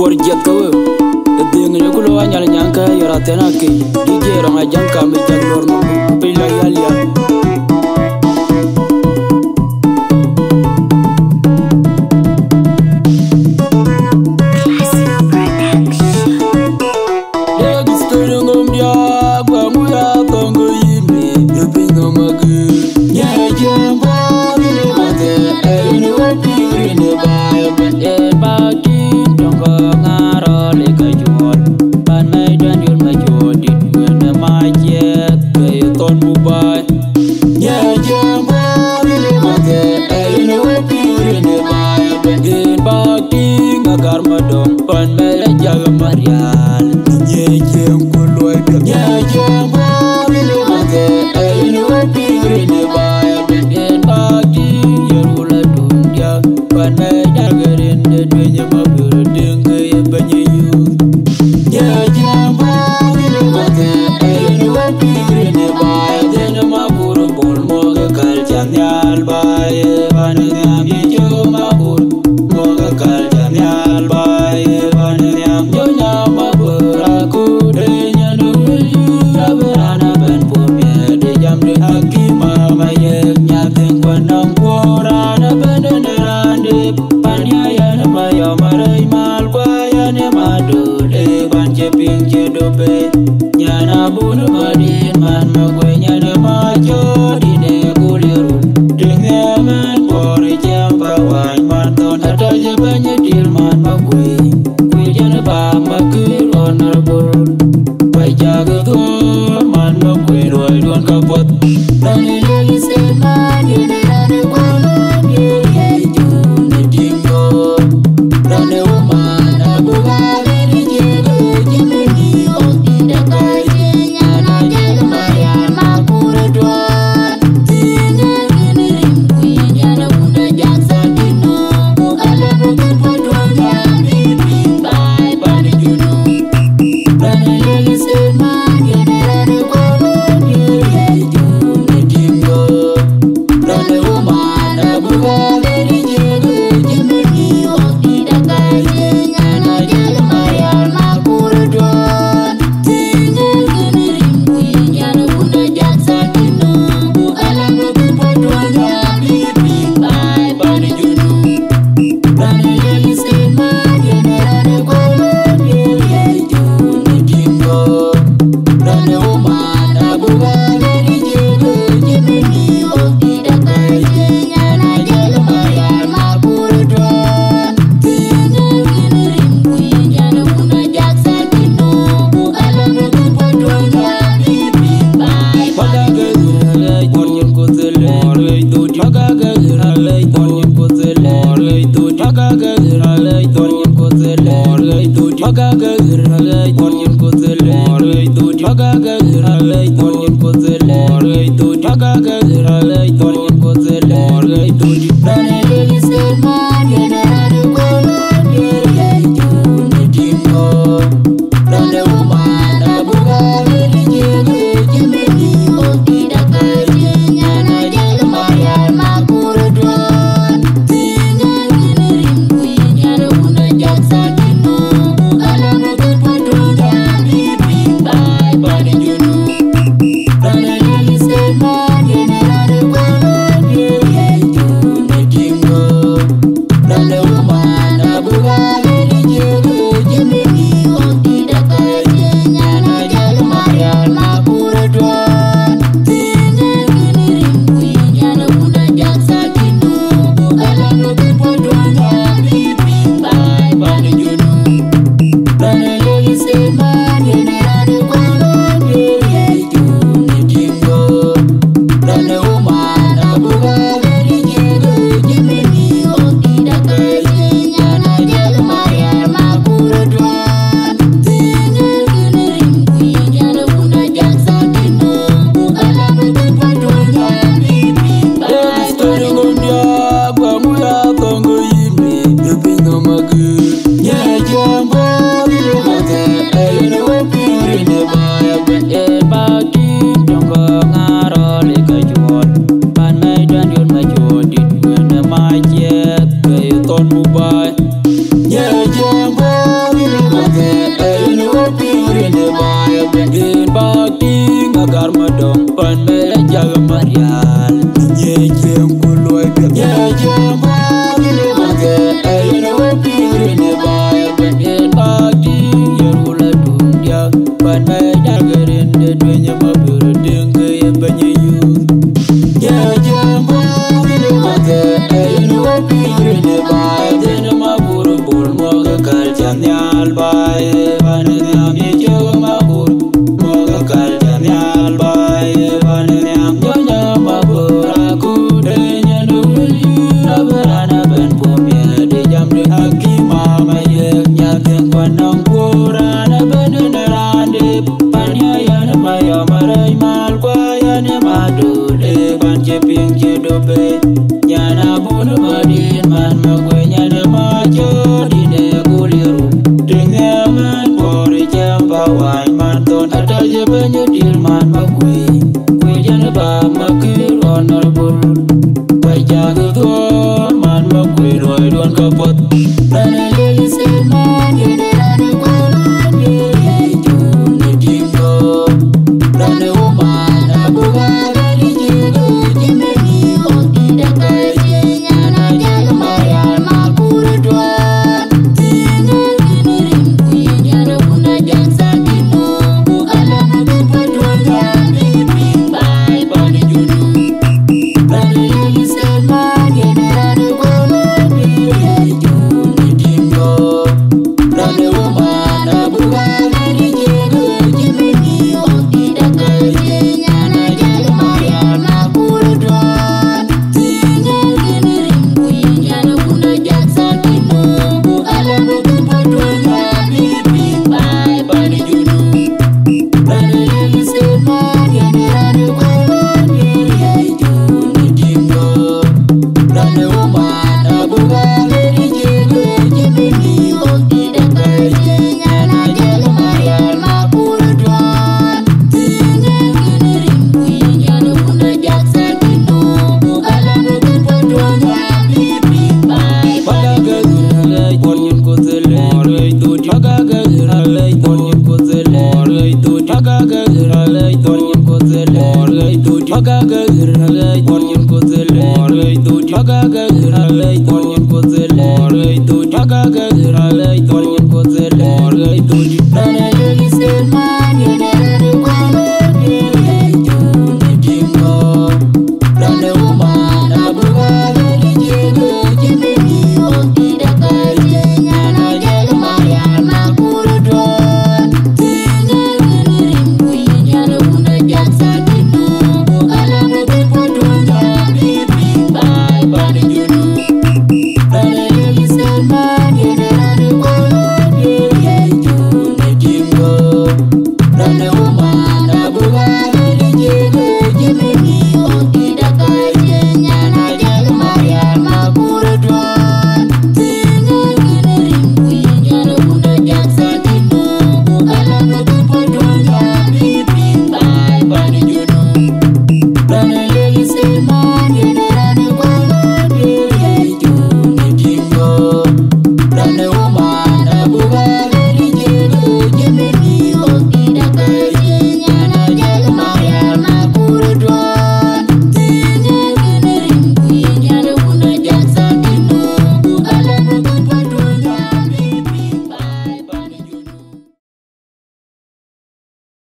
jet kawe ding ne kulo anyal nyanka yora tenake DJ ranga janka me jallor no pila yalia pirene baya ben bakti ngagar madong pan me jaga marial nye jem kuloy be nye jem bagile mage ayene we pirene baya ben bakti yerula dunya pan me jaga rende dunya mabur denge banye yu nye jem bagile mage ayene we pirene baya den mabur bol moga kal janyal baya Nyana bunu madin man magwe nyana majo dine guliru dinga man bori jamba wai man ton ataje banyo dir man magwe kwe jana ba makir honorable bajaga don man magwe roi don kapot nane leli sen man yene rane kono ye june dingo nane woman abuga Magaga